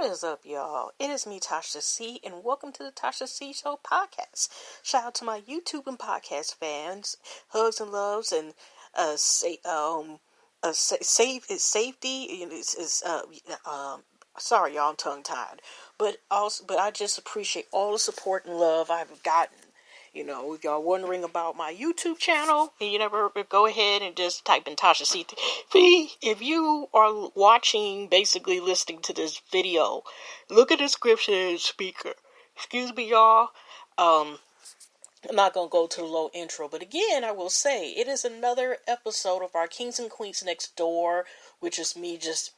is up, y'all? It is me, Tasha C, and welcome to the Tasha C Show podcast. Shout out to my YouTube and podcast fans, hugs and loves, and safety. Sorry, y'all, I'm tongue tied, but I just appreciate all the support and love I've gotten. You know, if y'all wondering about my YouTube channel, and you never go ahead and just type in Tasha CV. If you are watching, basically listening to this video, look at the description and speaker. Excuse me, y'all. I'm not going to go to the low intro, but again, I will say, it is another episode of our Kings and Queens Next Door, which is me just,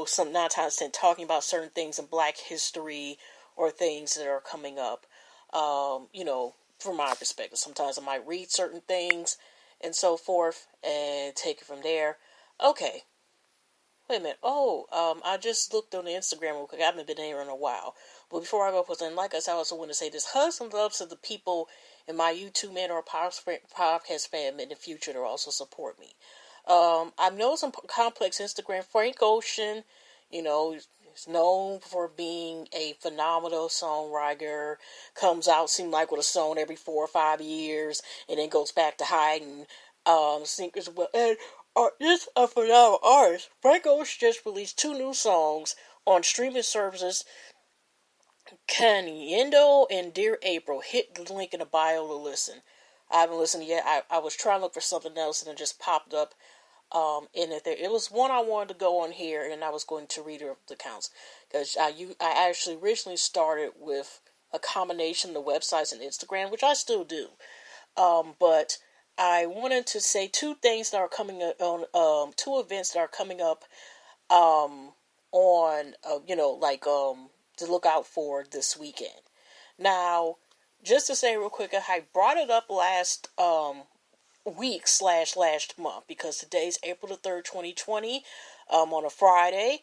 some 9 times 10 talking about certain things in Black history or things that are coming up. From my perspective, sometimes I might read certain things and so forth and take it from there. Okay. Wait a minute. I just looked on the Instagram real quick. I haven't been here in a while. But before I go for something, like I said, I also want to say this. Hugs and loves to the people in my YouTube man or podcast fam in the future to also support me. I've known some complex Instagram. Frank Ocean, he's known for being a phenomenal songwriter. Comes out, seems like with a song every 4 or 5 years, and then goes back to hiding. Singers well, and just a phenomenal artist. Frank Ocean just released 2 new songs on streaming services. Caniendo and Dear April. Hit the link in the bio to listen. I haven't listened yet. I was trying to look for something else, and it just popped up. In it there. It was one I wanted to go on here, and I was going to read the accounts, because I actually originally started with a combination of the websites and Instagram, which I still do, but I wanted to say 2 things that are coming up on 2 events that are coming up to look out for this weekend. Now, just to say real quick, I brought it up last week / last month, because today's April the 3rd, 2020, on a Friday.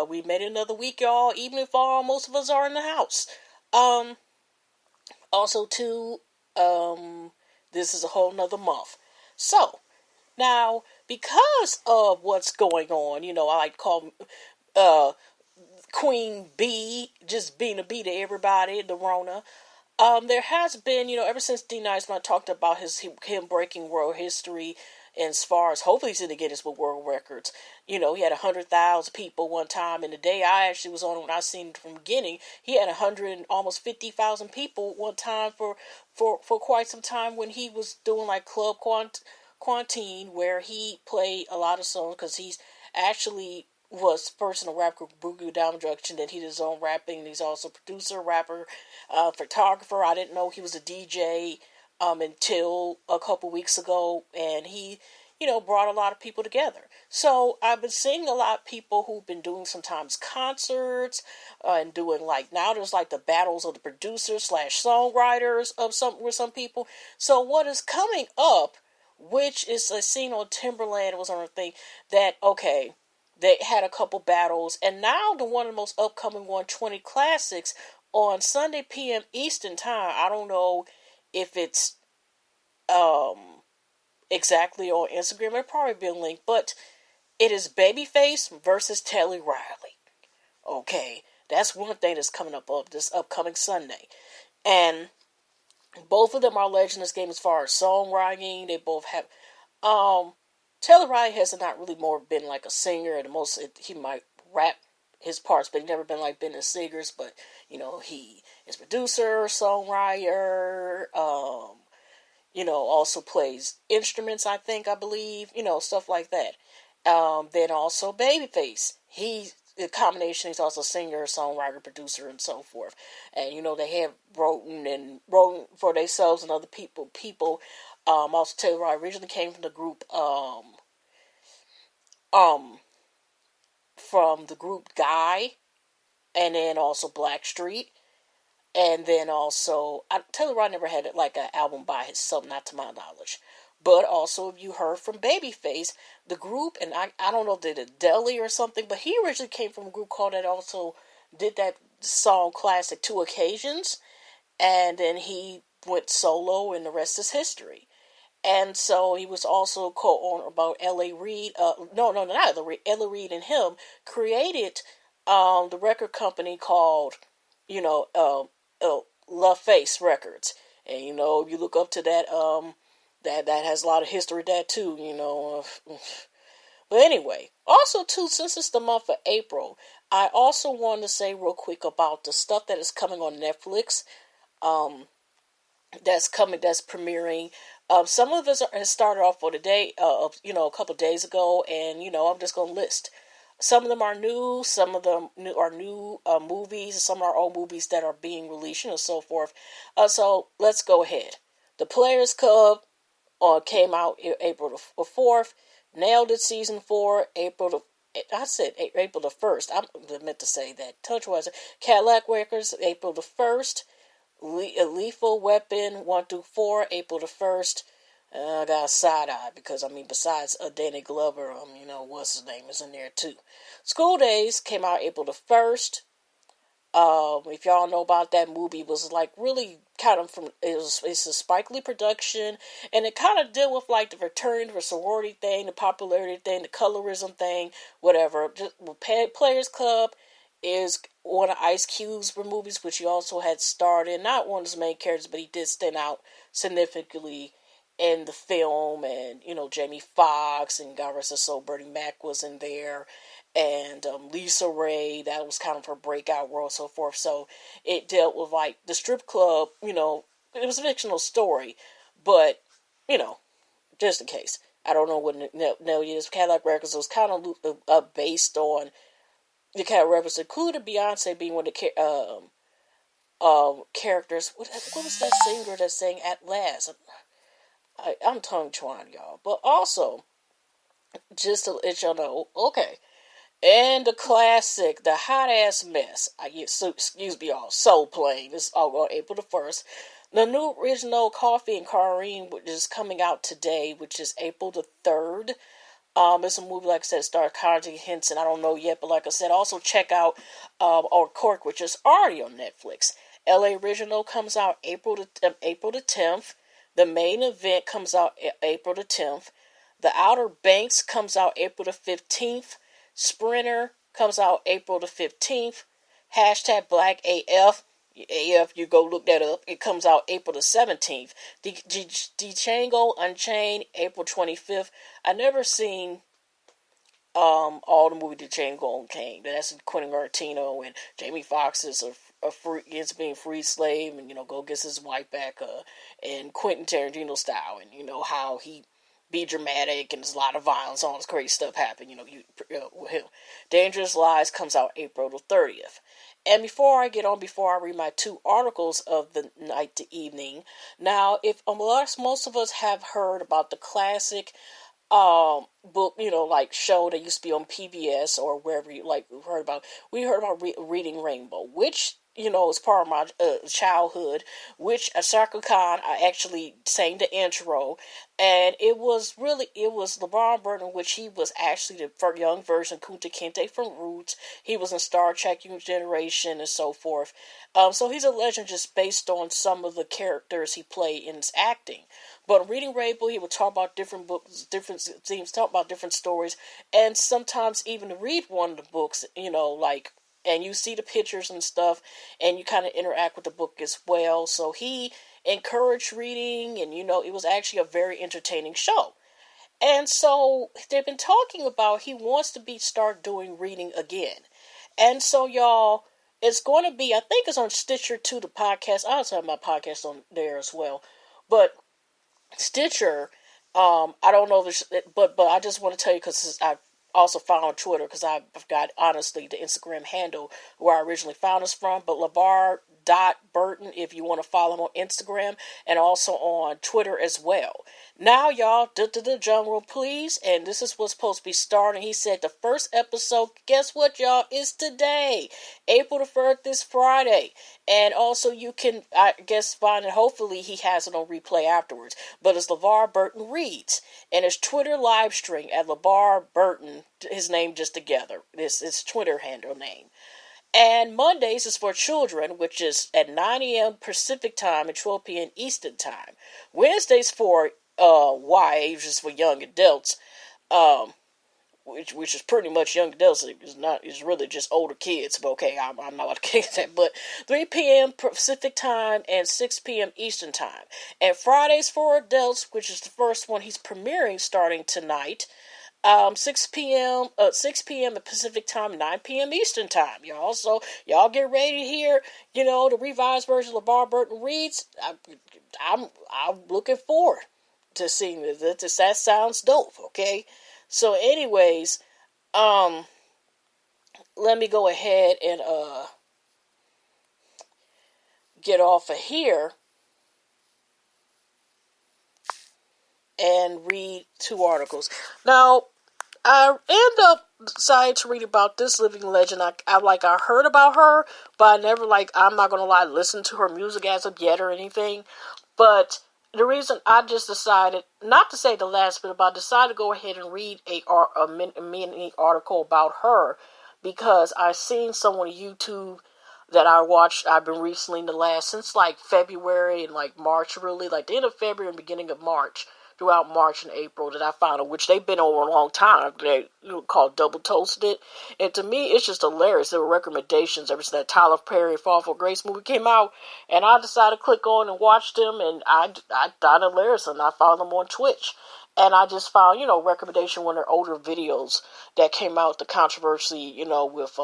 We made another week, y'all, even if most of us are in the house. Also, too, this is a whole nother month. So, now, because of what's going on, I like to call Queen B, just being a B to everybody, the Rona. There has been, ever since D. Niceman talked about him breaking world history, and as far as hopefully he's going to get his world records. He had 100,000 people one time, and the day I actually was on when I seen it from the beginning, he had 100, almost 50,000 people one time for quite some time when he was doing like Club Quantine, where he played a lot of songs, because he's actually was first in a rap group, Boogie Down Production, that he did his own rapping, and he's also a producer, rapper, photographer. I didn't know he was a DJ until a couple weeks ago, and he, brought a lot of people together. So I've been seeing a lot of people who've been doing sometimes concerts, and doing now there's the battles of the producers / songwriters with some people. So what is coming up, which is a scene on Timberland, was on a thing that, okay, they had a couple battles, and now the one of the most upcoming 120 classics on Sunday p.m. Eastern Time. I don't know if it's exactly on Instagram. It'll probably be a link, but it is Babyface versus Telly Riley. Okay, that's one thing that's coming up of this upcoming Sunday, and both of them are legends in this game as far as songwriting. They both have Taylor Riley has not really more been like a singer. At the most, he might rap his parts, but he's never been been in singers. But he is producer, songwriter. Also plays instruments. I believe. Stuff like that. Then also Babyface. He's a combination. He's also a singer, songwriter, producer, and so forth. And they have written for themselves and other people. Also, Taylor Riley originally came from the group, Guy, and then also Blackstreet, and then also, Taylor Riley never had an album by himself, not to my knowledge, but also if you heard from Babyface, the group, and I don't know if they did Deli or something, but he originally came from a group called that also did that song classic 2 Occasions, and then he went solo, and the rest is history. And so he was also co-owner about L.A. Reid. Not L.A. Reid. Ella Reid and him created the record company called, you know, Love Face Records, and you look up to that, that has a lot of history that too, But anyway, also too, since it's the month of April, I also want to say real quick about the stuff that is coming on Netflix. Um, that's premiering. Some of it has started off for the day, a couple of days ago, and I'm just gonna list. Some of them are new, some of them are new movies, some are old movies that are being released, and so forth. So let's go ahead. The Players Club came out April the 4th. Nailed It season 4, I said April the 1st. I meant to say that. Touch was Cadillac Records, April the 1st. Lethal Weapon 1 through 4, April the 1st. I got a side eye because, besides Danny Glover, what's his name is in there too. School Days came out April the 1st. If y'all know about that movie, it was like really kind of it's a Spike Lee production, and it kind of dealt with like the fraternity, the sorority thing, the popularity thing, the colorism thing, whatever. Players Club is one of Ice Cube's movies, which he also had starred in. Not one of his main characters, but he did stand out significantly in the film. And Jamie Foxx and God rest his soul, Bernie Mac was in there, and Lisa Ray. That was kind of her breakout role, so forth. So it dealt with like the strip club. It was a fictional story, but just in case. I don't know what no is. Cadillac Records was kind of based on the Cadillac Records, including Beyonce being one of the characters. What was that singer that sang At Last? I'm tongue-twined, y'all. But also, just to let y'all know, okay. And the classic, the hot-ass mess. Excuse me, y'all. Soul Plane. This is all on April the 1st. The new original Coffee and Careen, which is coming out today, which is April the 3rd. It's a movie, like I said, starred Conji Henson. I don't know yet, but like I said, also check out our Cork, which is already on Netflix. LA Original comes out April the 10th. The Main Event comes out April the 10th. The Outer Banks comes out April the 15th. Sprinter comes out April the 15th. Hashtag Black AF. AF, you go look that up. It comes out April the 17th. Django Unchained, April 25th. I never seen all the movie Django Unchained. That's Quentin Tarantino, and Jamie Foxx is being free slave, and go gets his wife back, and Quentin Tarantino style, and how he be dramatic, and there's a lot of violence, all this crazy stuff happen, with him. Dangerous Lies comes out April the 30th. And before I read my 2 articles of the night to evening, now, if most of us have heard about the classic book, like show that used to be on PBS or wherever we heard about Reading Rainbow, which is part of my childhood, which Shaka Khan, I actually sang the intro, and it was LeVar Burton, which he was actually the young version of Kunta Kinte from Roots. He was in Star Trek New Generation and so forth. So he's a legend just based on some of the characters he played in his acting. But Reading Rainbow, he would talk about different books, different themes, talk about different stories, and sometimes even read one of the books, and you see the pictures and stuff, and you kind of interact with the book as well. So he encouraged reading, and it was actually a very entertaining show. And so they've been talking about he wants to start doing reading again. And so y'all, it's going to be, I think it's on Stitcher too, the podcast. I also have my podcast on there as well. But Stitcher, I don't know if but I just want to tell you, because I also found on Twitter, because I've got, honestly, the Instagram handle where I originally found us from, but LeVar.Burton, if you want to follow him on Instagram, and also on Twitter as well. Now, y'all, the drum roll, please, and this is what's supposed to be starting. He said the first episode, guess what, y'all, is today, April the 3rd, this Friday, and also you can, I guess, find it, hopefully he has it on replay afterwards, but it's LeVar Burton Reads, and his Twitter live stream at LeVar Burton, his name just together, this is Twitter handle name. And Mondays is for children, which is at 9 a.m. Pacific time and 12 p.m. Eastern time. Wednesdays for YA, which is for young adults, which is pretty much young adults. It's really just older kids. But okay, I'm not about to get that. But 3 p.m. Pacific time and 6 p.m. Eastern time. And Fridays for Adults, which is the first one he's premiering starting tonight. 6 p.m. 6 p.m. Pacific time, 9 p.m. Eastern time, y'all. So y'all get ready to hear, the revised version of LeVar Burton Reads. I'm looking forward to seeing this. That sounds dope. Okay. So, anyways, let me go ahead and get off of here and read 2 articles. Now, I end up deciding to read about this living legend. I heard about her, but I never, I'm not going to lie, listened to her music as of yet or anything. But the reason I just decided, not to say the last bit, but I decided to go ahead and read a mini article about her, because I've seen someone on YouTube that I've been recently since February and March, really, the end of February and beginning of March, throughout March and April, that I found out, which they've been over a long time. They called Double Toasted, and to me, it's just hilarious. There were recommendations ever since that Tyler Perry Fall for Grace movie came out, and I decided to click on and watch them, and I thought hilarious, and I found them on Twitch. And I just found, recommendation one of their older videos that came out, the controversy, with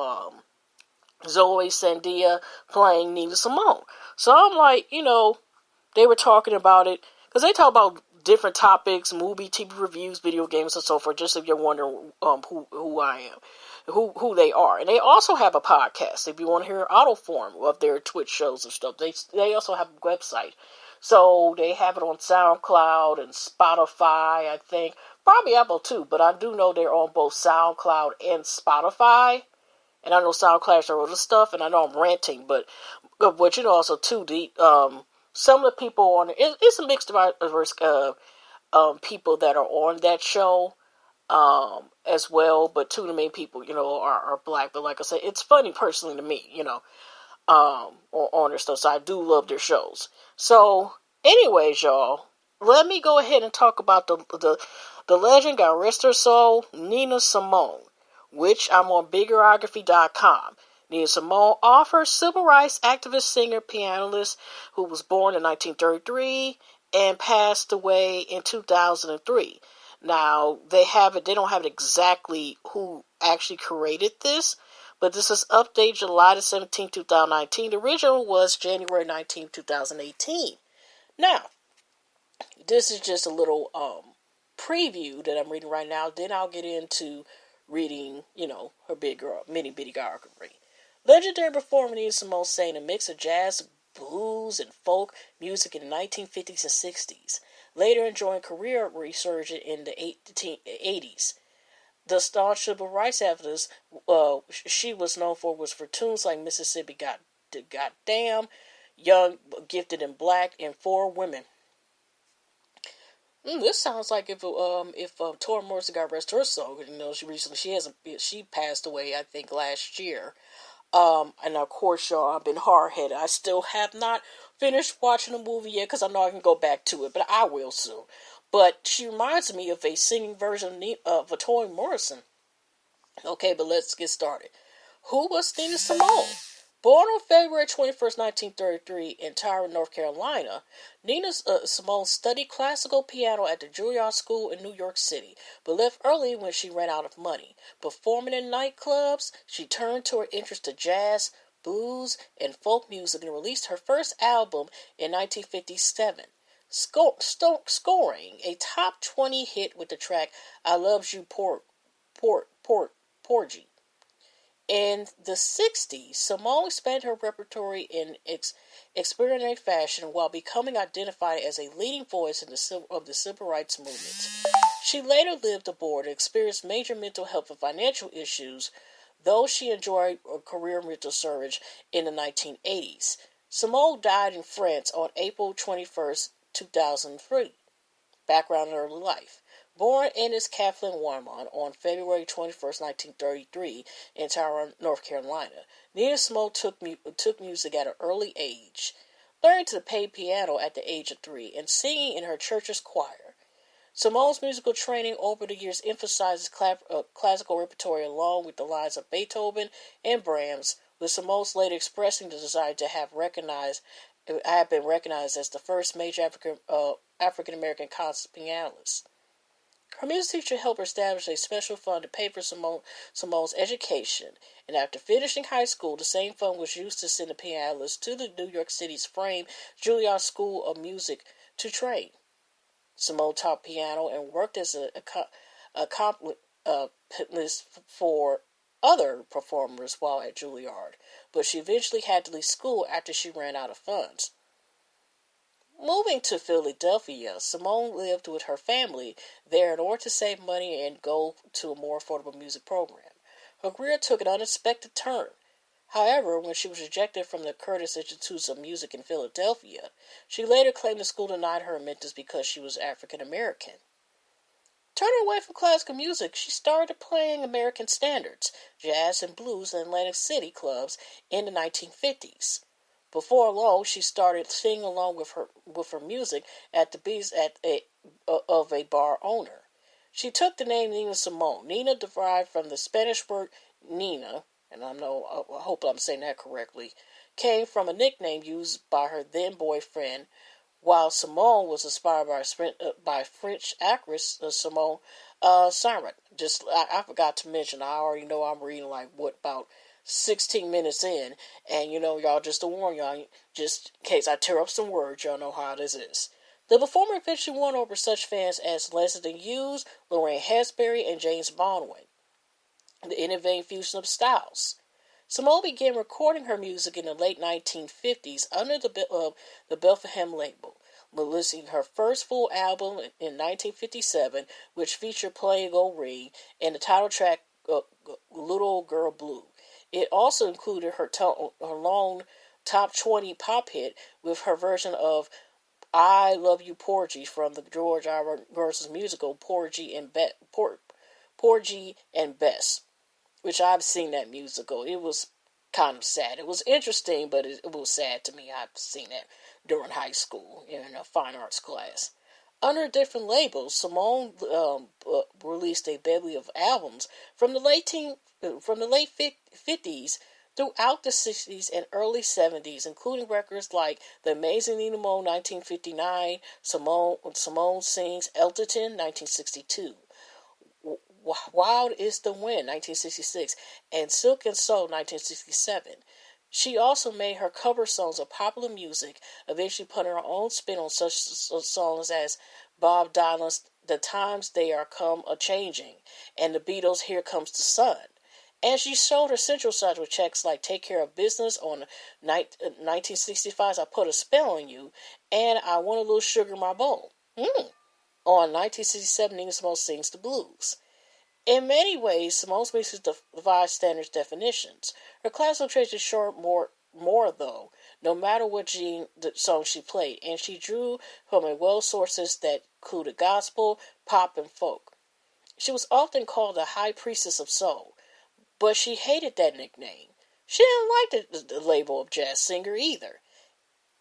Zoe Sandia playing Nina Simone. So I'm like, they were talking about it, because they talk about different topics, movie, TV reviews, video games, and so forth, just if you're wondering who I am, who they are. And they also have a podcast, if you want to hear auto form of their Twitch shows and stuff. They also have a website. So they have it on SoundCloud and Spotify, I think. Probably Apple too, but I do know they're on both SoundCloud and Spotify. And I know SoundCloud are other stuff, and I know I'm ranting, but also too, some of the people on it's a mixed diverse people that are on that show as well, but 2 of the main people, are black. But like I said, it's funny personally to me, on their stuff. So I do love their shows. So, anyways, y'all, let me go ahead and talk about the legend, God rest her soul, Nina Simone, which I'm on biggerography.com. Nina Simone, author, civil rights activist, singer, pianist, who was born in 1933 and passed away in 2003. Now, they don't have exactly who actually created this, but this is updated July 17, 2019. The original was January 19, 2018. Now, this is just a little preview that I'm reading right now. Then I'll get into reading, her mini biography. Legendary performer Nina Simone sang a mix of jazz, blues, and folk music in the 1950s and 60s, later enjoying career resurgence in the 80s. The staunch civil rights activist she was known for was for tunes like Mississippi Goddamn, Young, Gifted, and Black, and For Women. This sounds like if Tora Morrison got rest her soul, she passed away, I think, last year. And of course, y'all, I've been hard-headed. I still have not finished watching the movie yet, because I know I can go back to it, but I will soon. But she reminds me of a singing version of Tora Morrison. Okay, but let's get started. Who was Nina Simone? Born on February 21st, 1933 in Tyler, North Carolina, Nina Simone studied classical piano at the Juilliard School in New York City, but left early when she ran out of money. Performing in nightclubs, she turned to her interest to jazz, blues, and folk music and released her first album in 1957, scoring a top 20 hit with the track I Loves You Porgy. In the 60s, Simone expanded her repertoire in experimental fashion while becoming identified as a leading voice of the civil rights movement. She later lived abroad and experienced major mental health and financial issues, though she enjoyed a career mental surge in the 1980s. Simone died in France on April 21st, 2003. Background in early life. Born Ennis Kathleen Warmont on February 21st, 1933 in Tyler, North Carolina, Nina Simone took music at an early age, learning to play piano at the age of 3 and singing in her church's choir. Simone's musical training over the years emphasizes classical repertoire along with the lines of Beethoven and Brahms, with Simone's later expressing the desire to have been recognized as the first major African American concert pianist. Her music teacher helped her establish a special fund to pay for Simone's education, and after finishing high school, the same fund was used to send the pianist to the New York City's famed Juilliard School of Music to train. Simone taught piano and worked as an accompanist for other performers while at Juilliard, but she eventually had to leave school after she ran out of funds. Moving to Philadelphia, Simone lived with her family there in order to save money and go to a more affordable music program. Her career took an unexpected turn. However, when she was rejected from the Curtis Institute of Music in Philadelphia, she later claimed the school denied her admittance because she was African American. Turning away from classical music, she started playing American standards, jazz and blues in Atlantic City clubs in the 1950s. Before long, she started singing along with her music at the beats of a bar owner. She took the name Nina Simone. Nina derived from the Spanish word Nina, and I hope I'm saying that correctly, came from a nickname used by her then boyfriend, while Simone was inspired by French actress Simone Siren. I forgot to mention, I already know I'm reading about 16 minutes in, and y'all, just to warn y'all, just in case I tear up some words, y'all know how this is. The performer eventually won over such fans as Leslie Hughes, Lorraine Hansberry, and James Baldwin. The innovative fusion of styles. Simone began recording her music in the late 1950s under the Bethlehem label, releasing her first full album in 1957, which featured Playing Old Ring and the title track Little Girl Blue. It also included her lone top 20 pop hit with her version of I Love You Porgy from the George R. Martin's musical Porgy and Bess, which I've seen that musical. It was kind of sad. It was interesting, but it was sad to me. I've seen it during high school in a fine arts class. Under different labels, Simone released a bevy of albums from the late 50s throughout the 60s and early 70s, including records like The Amazing Nina Simone 1959, Simone Sings Elton 1962, Wild is the Wind 1966, and Silk and Soul 1967. She also made her cover songs of popular music, eventually putting her own spin on such songs as Bob Dylan's The Times They Are Come A-Changing and the Beatles' Here Comes the Sun. And she showed her central side with checks like Take Care of Business on 1965's I Put a Spell on You and I Want a Little Sugar in My Bowl. On 1967, Nina Simone Sings the Blues. In many ways, Simone's music defies standard definitions. Her classical traits are short more though, no matter what song she played, and she drew from a well sources that included gospel, pop, and folk. She was often called the High Priestess of Soul, but she hated that nickname. She didn't like the label of jazz singer either.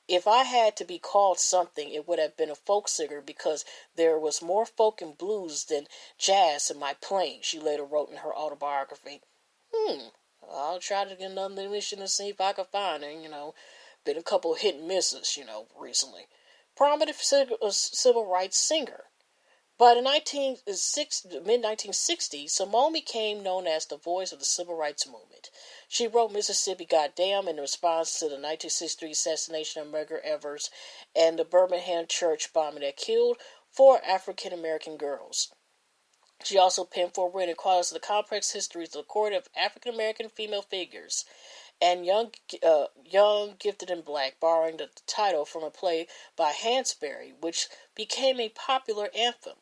If I had to be called something, it would have been a folk singer because there was more folk and blues than jazz in my playing, she later wrote in her autobiography. I'll try to get another mission and see if I can find her, Been a couple of hit and misses, recently. Prominent civil rights singer. By the mid-1960s, Simone became known as the voice of the civil rights movement. She wrote Mississippi Goddamn in response to the 1963 assassination of Medgar Evers and the Birmingham church bombing that killed 4 African-American girls. She also penned for written qualities of the complex histories of the court of African-American female figures and young, gifted, and black, borrowing the title from a play by Hansberry, which became a popular anthem.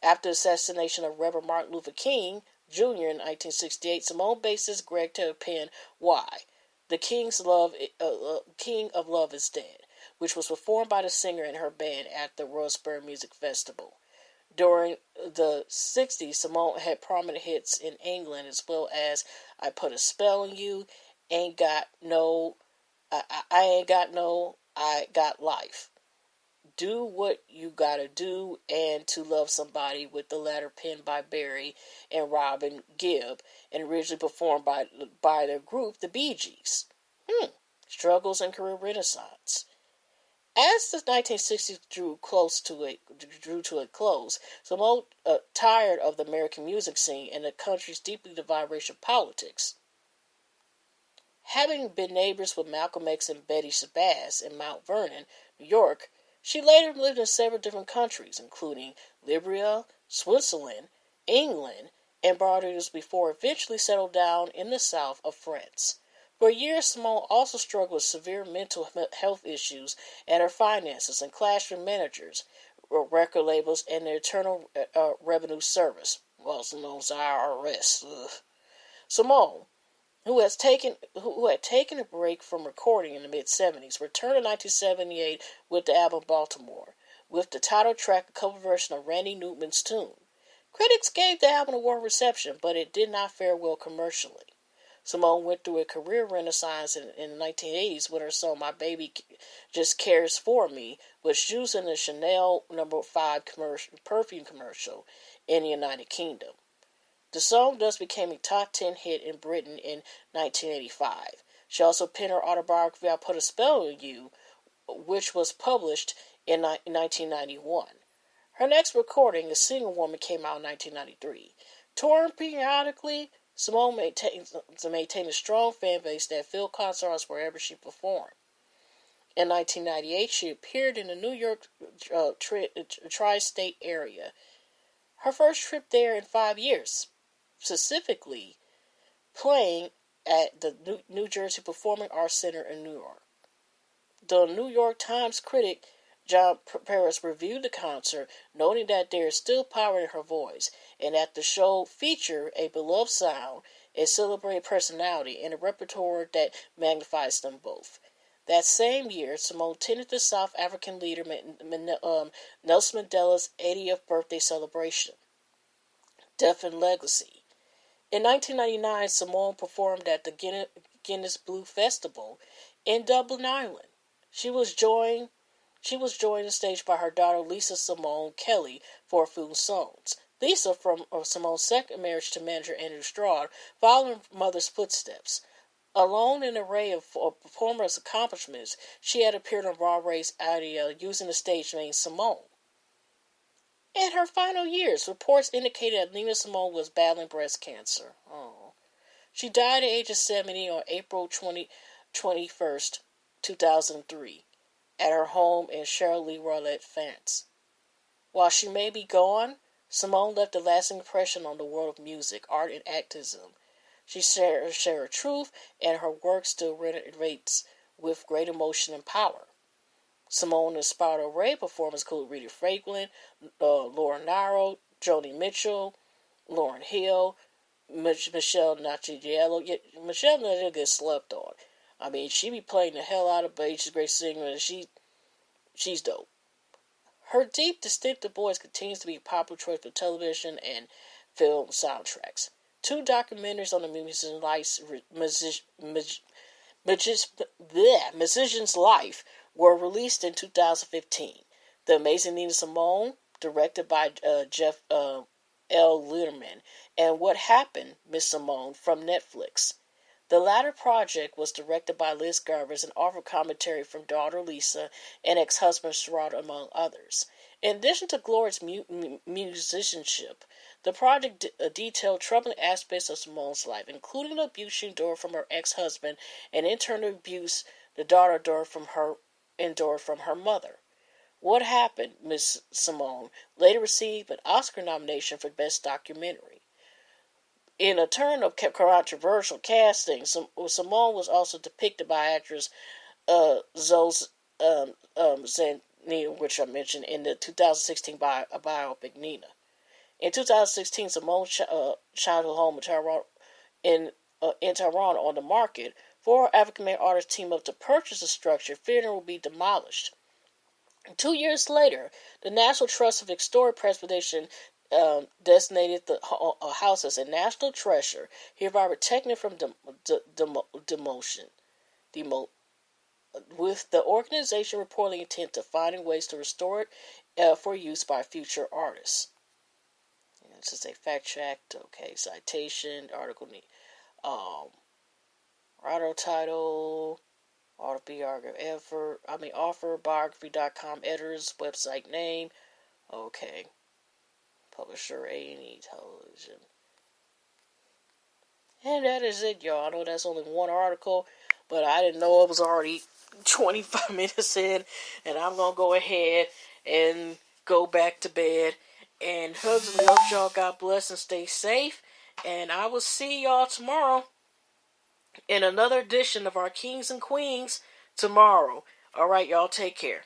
After the assassination of Reverend Martin Luther King Jr. in 1968, Simone bassist Greg Taylor penned Why? The King of Love is Dead, which was performed by the singer and her band at the Rosebery Music Festival. During the 60s, Simone had prominent hits in England as well as I Put a Spell on You, I Ain't Got No, I Got Life. Do What You Gotta Do and To Love Somebody, with the latter penned by Barry and Robin Gibb and originally performed by their group, the Bee Gees. Struggles and Career Renaissance. As the 1960s drew to a close, Simone, tired of the American music scene and the country's deeply divided racial politics. Having been neighbors with Malcolm X and Betty Shabazz in Mount Vernon, New York, she later lived in several different countries, including Liberia, Switzerland, England, and Barbados, before eventually settled down in the south of France. For years, Simone also struggled with severe mental health issues and her finances, and clashed with managers, record labels, and the Internal Revenue Service. Well, Simone's IRS. Ugh. Simone, who had taken a break from recording in the mid-70s, returned in 1978 with the album Baltimore, with the title track a cover version of Randy Newman's tune. Critics gave the album a warm reception, but it did not fare well commercially. Simone went through a career renaissance in the 1980s when her song My Baby Just Cares For Me was used in the Chanel No. 5 perfume commercial in the United Kingdom. The song thus became a top 10 hit in Britain in 1985. She also penned her autobiography I Put a Spell on You, which was published in 1991. Her next recording, A Single Woman, came out in 1993. Touring periodically, Simone maintained a strong fan base that filled concerts wherever she performed. In 1998, she appeared in the New York tri-state area, her first trip there in 5 years, specifically playing at the New Jersey Performing Arts Center in New York. The New York Times critic John Paris reviewed the concert, noting that there is still power in her voice, and that the show featured a beloved sound, a celebrated personality, and a repertoire that magnifies them both. That same year, Simone attended the South African leader Nelson Mandela's 80th birthday celebration. Death and Legacy. In 1999, Simone performed at the Guinness Blue Festival in Dublin, Ireland. She was joined on stage by her daughter Lisa Simone Kelly for a few songs. Lisa, from Simone's second marriage to manager Andrew Stroud, followed in her mother's footsteps. Alone in an array of performers' accomplishments, she had appeared on Broadway's Aida using the stage name Simone. In her final years, reports indicated that Nina Simone was battling breast cancer. She died at the age of 70 on April 21st, 2003, at her home in Charleroi, France. While she may be gone, Simone left a lasting impression on the world of music, art, and activism. She shared her truth, and her work still resonates with great emotion and power. Simone inspired a array of performers including Rita Franklin, Laura Nyro, Joni Mitchell, Lauryn Hill, Michelle Nightingale. Yeah, Michelle Nightingale gets slept on. I mean, she be playing the hell out of, but she's a great singer, and she's dope. Her deep, distinctive voice continues to be a popular choice for television and film soundtracks. 2 documentaries on the musician's life were released in 2015. The Amazing Nina Simone, directed by Jeff L. Linderman, and What Happened, Miss Simone, from Netflix. The latter project was directed by Liz Garvers and offered commentary from daughter Lisa and ex-husband Sherrod, among others. In addition to glorious musicianship, the project detailed troubling aspects of Simone's life, including the abuse she endured from her ex-husband and internal abuse the daughter endured from her mother. What Happened, Miss Simone later received an Oscar nomination for Best Documentary. In a turn of controversial casting, Simone was also depicted by actress Zoe Zanini, which I mentioned, in the 2016 biopic Nina. In 2016, Simone's childhood home in Tehran on the market. 4 African-American artists team up to purchase the structure, fearing it will be demolished. 2 years later, the National Trust of Historic Preservation designated the house as a national treasure, hereby protecting it from demolition. with the organization reportedly intent to finding ways to restore it for use by future artists. This is a fact checked. Okay, citation, article, auto title, authorbiography.com, editor's website name. Okay, publisher A&E Television. And that is it, y'all. I know that's only one article, but I didn't know it was already 25 minutes in, and I'm going to go ahead and go back to bed. And hugs and love, y'all. God bless and stay safe. And I will see y'all tomorrow in another edition of our Kings and Queens tomorrow. All right, y'all. Take care.